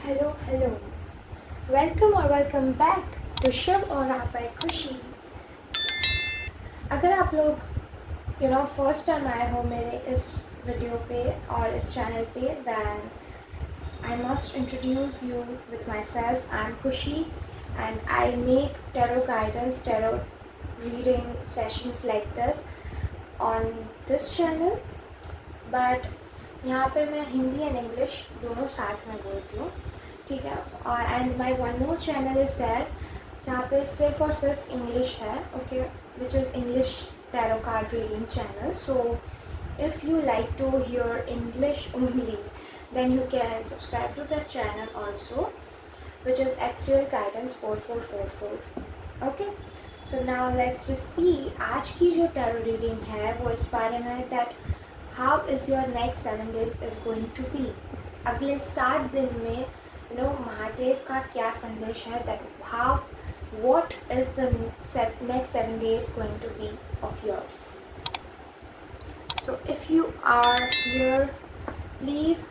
Hello welcome और welcome back to शुभ और रात बाय खुशी। अगर आप लोग फर्स्ट टाइम आए हो मेरे इस वीडियो पे और इस चैनल पे, then I must introduce you with myself. I am Khushi and I make tarot guidance, tarot reading sessions like this on this channel. But यहाँ पे मैं हिंदी एंड इंग्लिश दोनों साथ में बोलती हूँ, ठीक है। And my one more channel is that जहाँ पे सिर्फ और सिर्फ इंग्लिश है, okay, which is English tarot card reading channel. So if you like to hear English only, then you can subscribe to the channel also, which is Ethereal Guidance 4444. Okay, so now let's just see आज की जो tarot reading है वो इस बारे में that how is your next 7 days is going to be। अगले 7 दिन में महादेव का क्या संदेश है, that how what is the next 7 days going to be of yours। So if you are here, please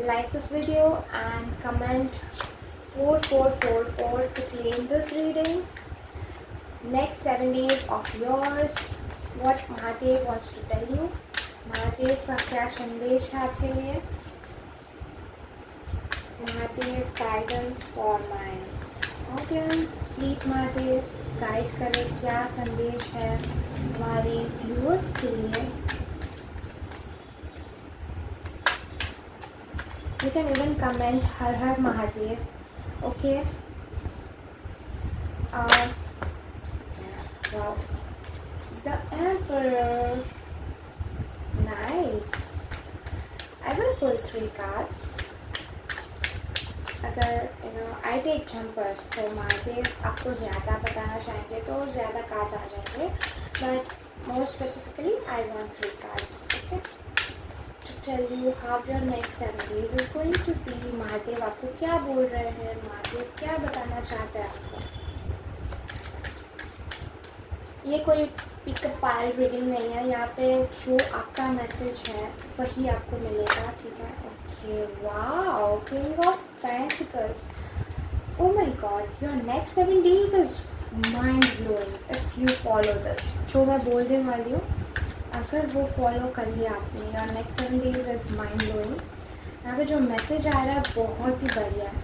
like this video and comment 4444 to claim this reading। Next 7 days of yours, what Mahadev wants to tell you। Mahadev का क्या संदेश है आपके लिए। Mahadev guidance for my audience, please Mahadev guide करें, क्या संदेश है हमारे व्यूअर्स के लिए। You can even comment Har Har Mahadev, okay. The emperor, nice. I will pull 3 cards. अगर आई टेक जंपर्स तो महादेव आपको ज़्यादा बताना चाहेंगे तो ज़्यादा कार्ड्स आ जाएंगे, but more specifically I want 3 cards, okay, to tell you how your next 7 days is going to be. Mahadev आपको क्या बोल रहे हैं, महादेव क्या बताना चाहते हैं आपको। ये कोई पिकअप पाइल रीडिंग नहीं है, यहाँ पे जो आपका मैसेज है वही आपको मिलेगा, ठीक है। Okay, wow, king of pentacles. Oh my God, your next 7 days is mind blowing if you follow this. जो मैं बोलने वाली हूँ, अगर वो फॉलो कर लिया आपने, your next 7 days is mind blowing. यहाँ पे जो मैसेज आ रहा है बहुत ही बढ़िया है।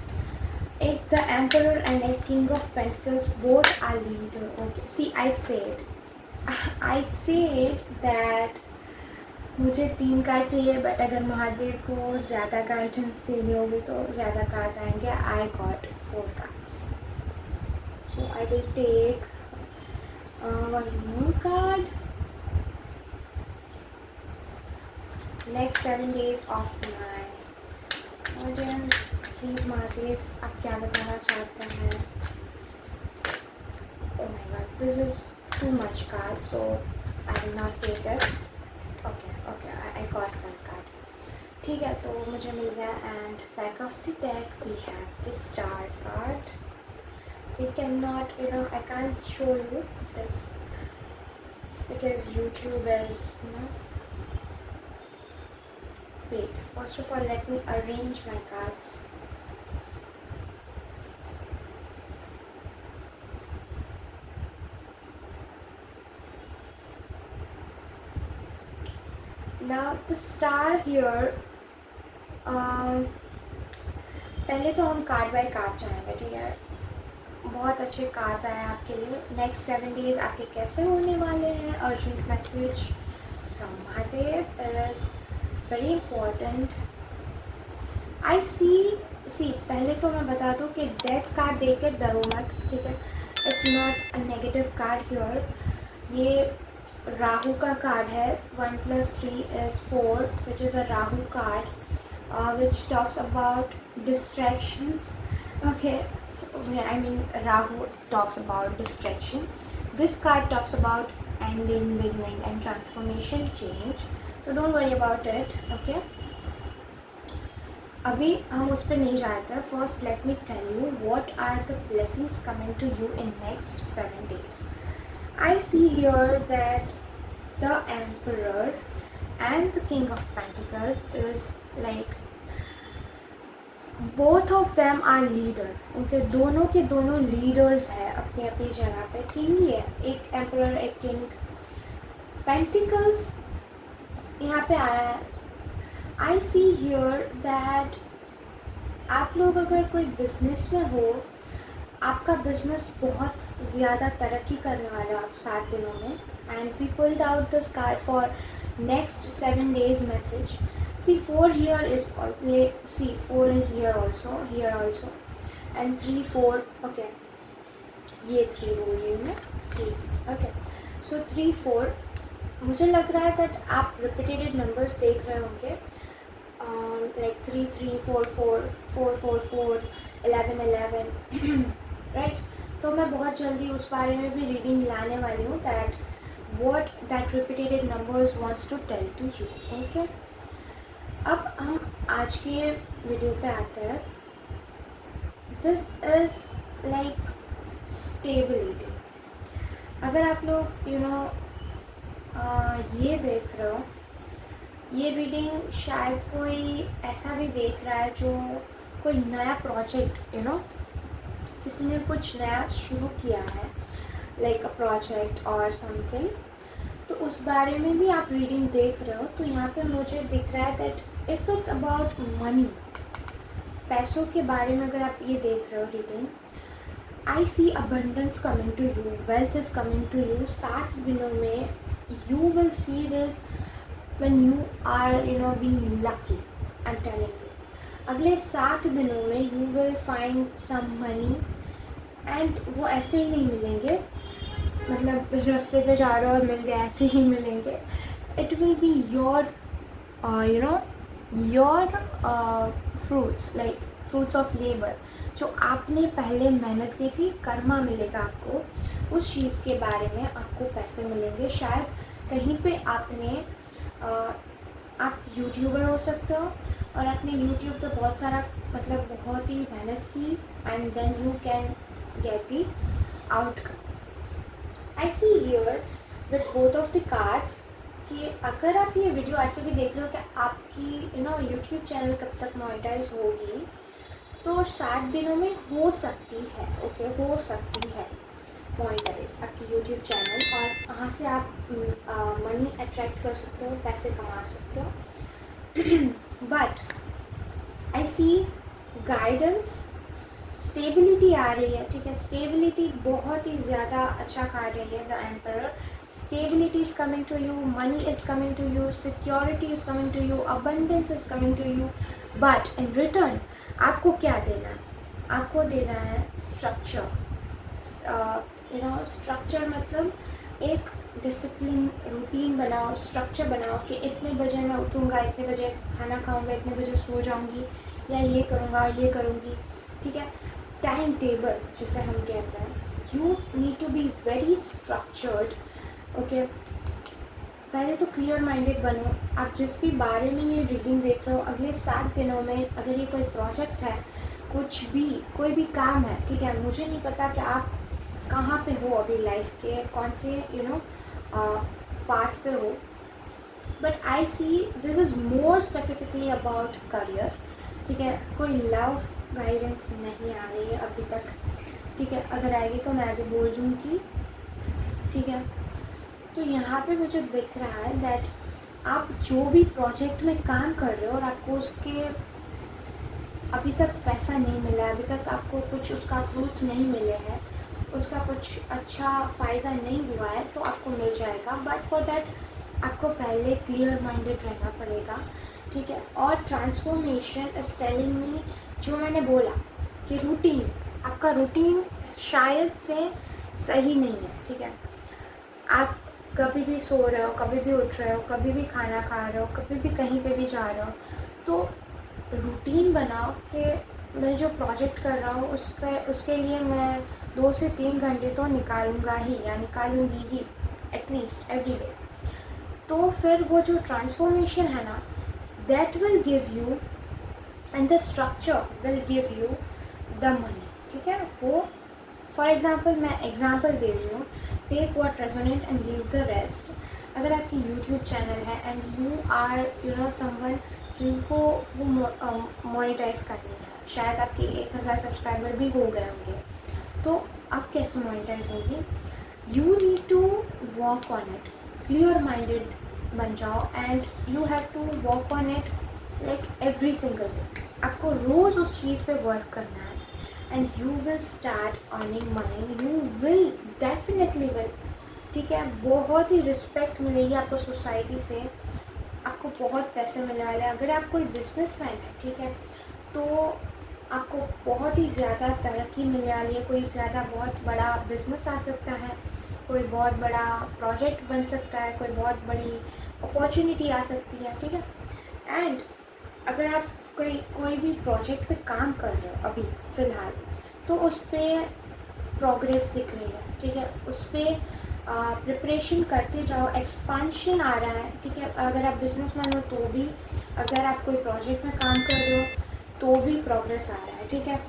एक द एम्परर एंड एक king of pentacles, both are leader. Okay, see I said that मुझे 3 कार्ड चाहिए, बट अगर महादेव को ज़्यादा गाइडेंस देनी होगी तो ज़्यादा कार्ड्स आएंगे। I got 4 cards, so I will take 1 more card. Next 7 days of my audience, please Mahadev आप क्या बताना चाहते हैं। Oh my God, this is too much card, so I will not take it. Okay, I got 1 card, ठीक है, तो मुझे मिल गया। And back of the deck we have the star card. We can not, I can't show you this because YouTube is wait, first of all let me arrange my cards। Now the star here, पहले तो हम card bye card जाएंगे, ठीक है। बहुत अच्छे cards आए आपके लिए। नेक्स्ट 7 डेज आपके कैसे होने वाले हैं। Urgent message from Mahadev is very important. I see पहले तो मैं बता दूँ कि डेथ कार्ड देख के डरो मत, ठीक है। It's not a negative card here. ये राहु का कार्ड है। 1 + 3 is 4, which is a Rahu card, which talks about distractions. Okay, I mean Rahu talks about distraction. This card talks about ending, beginning and transformation, change. So don't worry about it, okay. अभी हम उस पर नहीं जाते हैं। First let me tell you what are the blessings coming to you in next 7 days। I see here that the Emperor and the King of Pentacles is like both of them are leader, उनके दोनों के दोनों leaders हैं अपनी अपनी जगह पे। King ही है, एक एम्परर एक किंग। पेंटिकल्स यहाँ पे आया है। आई सी हियर दैट आप लोग अगर कोई बिजनेस में हो, आपका बिजनेस बहुत ज़्यादा तरक्की करने वाला है आप 7 दिनों में। And we pulled out this card for next 7 days message. See 4 here is see 4 is here also and 3 4 okay, ये 3 बोल रही हूँ मैं, 3 okay. So 3 4 मुझे लग रहा है दैट आप रिपीटेड नंबर्स देख रहे होंगे, लाइक 3 3 4 4 4 4 4 11 11 राइट। तो मैं बहुत जल्दी उस बारे में भी रीडिंग लाने वाली हूँ, that what that repeated numbers wants to tell to you. Okay, अब हम आज के वीडियो पे आते हैं। This is like stability. अगर आप लोग ये देख रहे हो, ये रीडिंग शायद कोई ऐसा भी देख रहा है जो कोई नया प्रोजेक्ट किसी ने कुछ नया शुरू किया है, लाइक अ प्रोजेक्ट और समथिंग, तो उस बारे में भी आप रीडिंग देख रहे हो। तो यहाँ पे मुझे दिख रहा है that if it's about money, पैसों के बारे में अगर आप ये देख रहे हो reading, I see abundance coming to you, wealth is coming to you. 7 दिनों में you will see this when you are being lucky. I am telling you, अगले 7 दिनों में you will find some money, and वो ऐसे ही नहीं मिलेंगे, मतलब रास्ते पे जा रहे हो और मिल गए, ऐसे ही मिलेंगे। It will be your your fruits, like fruits of labour, जो आपने पहले मेहनत की थी, कर्मा मिलेगा आपको। उस चीज़ के बारे में आपको पैसे मिलेंगे। शायद कहीं पे आपने आप यूट्यूबर हो सकते हो और आपने यूट्यूब पे बहुत सारा बहुत ही मेहनत की, and then you can get the outcome. I see here with both of the cards कि अगर आप ये वीडियो ऐसे भी देख रहे हो कि आपकी यूट्यूब चैनल कब तक मोनेटाइज होगी, तो 7 दिनों में हो सकती है, ओके, हो सकती है मोनेटाइज आपकी यूट्यूब चैनल, और वहाँ से आप मनी अट्रैक्ट कर सकते हो, पैसे कमा सकते हो। But I see guidance, stability आ रही है, ठीक है। स्टेबिलिटी बहुत ही ज़्यादा अच्छा कार्ड है ये, the emperor. Stability is coming to you, money is coming to you, security is coming to you, abundance is coming to you. But in return आपको क्या देना है? आपको देना है स्ट्रक्चर। स्ट्रक्चर मतलब एक डिसिप्लिन, रूटीन बनाओ, स्ट्रक्चर बनाओ कि इतने बजे मैं उठूँगा, इतने बजे खाना खाऊँगा, इतने बजे सो जाऊँगी, या ये करूँगा, ये करूँगी, ठीक है। टाइम टेबल जिसे हम कहते हैं, you need to be very structured, okay. पहले तो क्लियर माइंडेड बनो। आप जिस भी बारे में ये रीडिंग देख रहे हो, अगले 7 दिनों में अगर ये कोई प्रोजेक्ट है, कुछ भी, कोई भी काम है, ठीक है, मुझे नहीं पता कि आप कहाँ पे हो अभी लाइफ के, कौन से पाथ पे हो, but I see this is more specifically about career, ठीक है। कोई लव गाइडेंस नहीं आ रही है अभी तक, ठीक है। अगर आएगी तो मैं आगे बोल दूँगी, ठीक है। तो यहाँ पे मुझे दिख रहा है दैट आप जो भी प्रोजेक्ट में काम कर रहे हो और आपको उसके अभी तक पैसा नहीं मिला है, अभी तक आपको कुछ उसका फ्रूट्स नहीं मिले हैं, उसका कुछ अच्छा फ़ायदा नहीं हुआ है, तो आपको मिल जाएगा। बट फॉर दैट आपको पहले क्लियर माइंडेड रहना पड़ेगा, ठीक है। और ट्रांसफॉर्मेशन इज टेलिंग मी, जो मैंने बोला कि रूटीन, आपका रूटीन शायद से सही नहीं है, ठीक है। आप कभी भी सो रहे हो, कभी भी उठ रहे हो, कभी भी खाना खा रहे हो, कभी भी कहीं पे भी जा रहे हो, तो रूटीन बनाओ कि मैं जो प्रोजेक्ट कर रहा हूँ उसके लिए मैं 2 से 3 घंटे तो निकालूंगा ही, या निकालूंगी ही, एटलीस्ट एवरी डे। तो फिर वो जो ट्रांसफॉर्मेशन है ना, that will give you, and the structure will give you the money, ठीक है। वो फॉर एग्ज़ाम्पल मैं एग्ज़ाम्पल दे रही हूँ, take what resonate and leave the rest. अगर आपकी यूट्यूब चैनल है एंड यू आर समवन जिनको वो मोनेटाइज करनी है, शायद आपके 1000 सब्सक्राइबर भी हो गए होंगे, तो आप कैसे मोनेटाइज होगी? You need to work on it, clear minded बन जाओ and you have to work on it like every single day. आपको रोज़ उस चीज़ पे वर्क करना है and you will start earning money, you will definitely will, ठीक है। बहुत ही रिस्पेक्ट मिलेगी आपको सोसाइटी से, आपको बहुत पैसे मिलने वाले हैं। अगर आप कोई बिजनेसमैन है, ठीक है, तो आपको बहुत ही ज़्यादा तरक्की मिलने वाली है, कोई ज़्यादा बहुत बड़ा बिजनेस आ सकता है, कोई बहुत बड़ा प्रोजेक्ट बन सकता है, कोई बहुत बड़ी अपॉर्चुनिटी आ सकती है, ठीक है। एंड अगर आप कोई भी प्रोजेक्ट पे काम कर रहे हो अभी फ़िलहाल, तो उस पर प्रोग्रेस दिख रही है, ठीक है, उस पर प्रिपरेशन करते जाओ, एक्सपांशन आ रहा है, ठीक है। अगर आप बिजनेसमैन हो तो भी, अगर आप कोई प्रोजेक्ट में काम कर रहे हो तो भी प्रोग्रेस आ रहा है, ठीक है।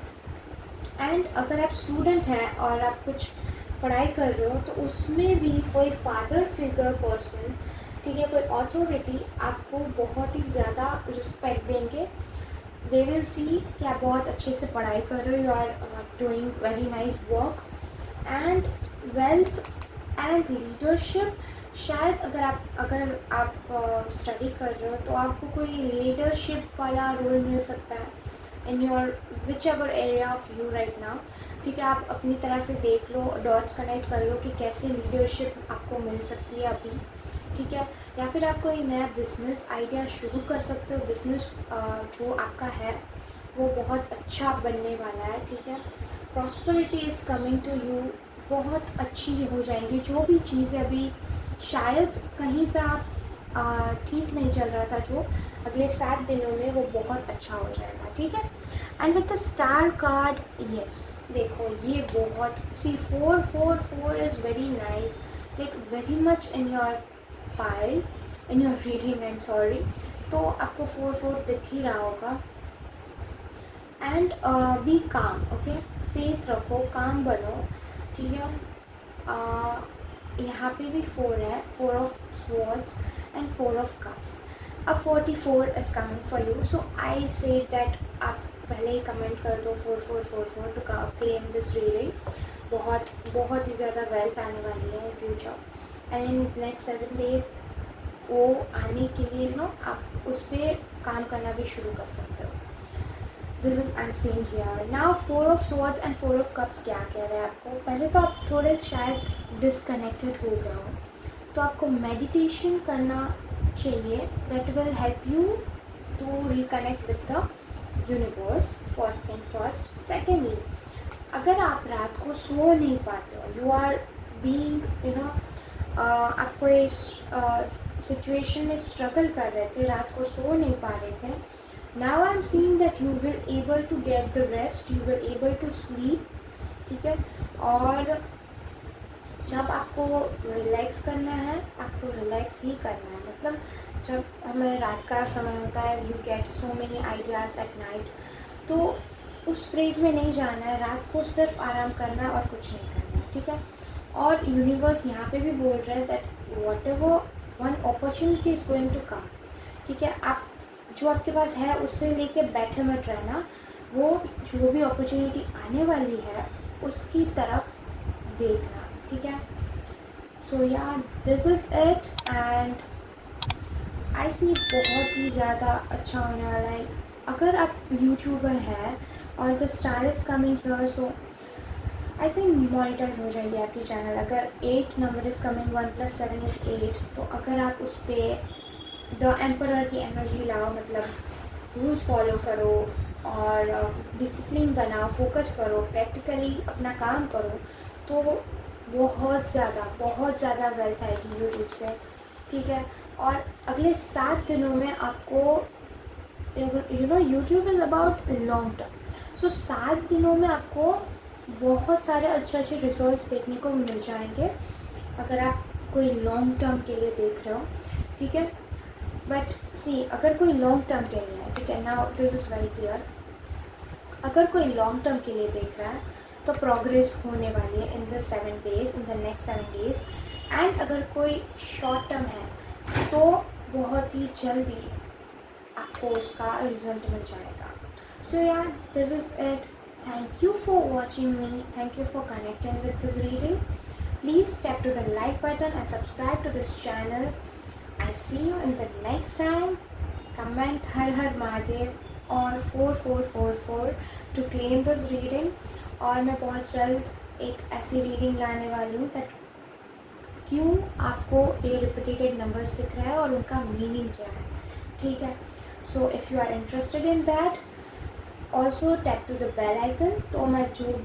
एंड अगर आप स्टूडेंट हैं और आप कुछ पढ़ाई कर रहे हो, तो उसमें भी कोई फादर फिगर पर्सन, ठीक है, कोई अथॉरिटी आपको बहुत ही ज़्यादा रिस्पेक्ट देंगे। दे विल सी कि आप बहुत अच्छे से पढ़ाई कर रहे हो, you are doing very nice work. And wealth and leadership, शायद अगर आप स्टडी कर रहे हो तो आपको कोई लीडरशिप वाला रोल मिल सकता है in your which ever area of you right now, ठीक है। आप अपनी तरह से देख लो, डॉट्स कनेक्ट कर लो कि कैसे लीडरशिप आपको मिल सकती है अभी, ठीक है। या फिर आप कोई नया बिजनेस आइडिया शुरू कर सकते हो, बिजनेस जो आपका है वो बहुत अच्छा बनने वाला है, ठीक है। Prosperity is coming to you, बहुत अच्छी हो जाएंगी जो भी चीज़ें अभी शायद कहीं पे आप ठीक नहीं चल रहा था, जो अगले 7 दिनों में वो बहुत अच्छा हो जाएगा, ठीक है। And with the star card, yes, देखो ये बहुत सी 444 is very nice, like very much in your pile, in your reading, and sorry, तो आपको 4 दिख ही रहा होगा। एंड बी काम, ओके, फेथ रखो, काम बनो, ठीक है। यहाँ पे भी 4 है, 4 of swords and 4 of cups. अब 44 is coming for you, so I say that आप पहले ही कमेंट कर दो 4444 टू क्लेम दिस रीडिंग। बहुत ही ज़्यादा वेल्थ आने वाली है in future and in next 7 days वो आने के लिए आप उस पर काम करना भी शुरू कर सकते हो। This is unseen here. Now 4 of swords and 4 of cups क्या कह रहे हैं आपको? पहले तो आप थोड़े शायद डिसकनेक्टेड हो गए हो, तो आपको मेडिटेशन करना चाहिए, that will help you to reconnect with the universe, first thing first. Secondly, अगर आप रात को सो नहीं पाते हो, यू आर बीइंग आप कोई सिचुएशन में स्ट्रगल कर रहे थे, रात को सो नहीं पा रहे थे, now I am seeing that you will able to get the rest, you will able to sleep, ठीक है। और जब आपको रिलैक्स करना है, आपको रिलैक्स ही करना है, मतलब जब हमें रात का समय होता है, you get so many ideas at night, तो उस फ्रेज में नहीं जाना है, रात को सिर्फ आराम करना है और कुछ नहीं करना है, ठीक है। और यूनिवर्स यहाँ पे भी बोल रहा है that whatever one opportunity is going to come, ठीक है। आप जो आपके पास है उससे लेके बैठे मत रहना, वो जो भी अपॉर्चुनिटी आने वाली है उसकी तरफ देखना, ठीक है। सो या this is it and I see बहुत ही ज़्यादा अच्छा होने वाला है। अगर आप यूट्यूबर है और the star is coming here, so I think monetize हो जाएगी आपकी चैनल। अगर 8 नंबर इज़ कमिंग, 1 + 7 = 8, तो अगर आप उस पर द एम्परर की एनर्जी लाओ, मतलब रूल्स फॉलो करो और डिसिप्लिन बनाओ, फोकस करो, प्रैक्टिकली अपना काम करो, तो बहुत ज़्यादा वेल्थ आएगी यूट्यूब से, ठीक है। और अगले 7 दिनों में आपको YouTube is about long term, so 7 दिनों में आपको बहुत सारे अच्छे रिजल्ट्स देखने को मिल जाएंगे अगर आप कोई लॉन्ग टर्म के लिए देख रहे हो, ठीक है। बट सी, अगर कोई लॉन्ग टर्म के लिए है, ठीक है, now this is very clear, अगर कोई लॉन्ग टर्म के लिए देख रहा है तो प्रोग्रेस होने वाली है in the 7 days, in the next 7 days. And अगर कोई शॉर्ट टर्म है तो बहुत ही जल्दी आपको उसका रिजल्ट मिल जाएगा। सो या, this is it. Thank you for watching me, thank you for connecting with this reading. Please step to the like button and subscribe to this channel. I see you in the next time. Comment Har Har Mahadev or 4444 to claim this reading. और मैं बहुत जल्द एक ऐसी reading लाने वाली हूँ that क्यों आपको ये रिपीटेड नंबर्स दिख रहा है और उनका मीनिंग क्या है, ठीक है। So if you are interested in that, also tap to the bell icon, तो मैं जो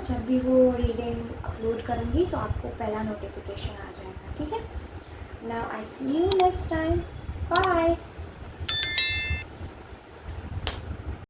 जब भी वो रीडिंग अपलोड करूँगी तो आपको पहला नोटिफिकेशन आ जाएगा, ठीक है। Now I see you next time, bye.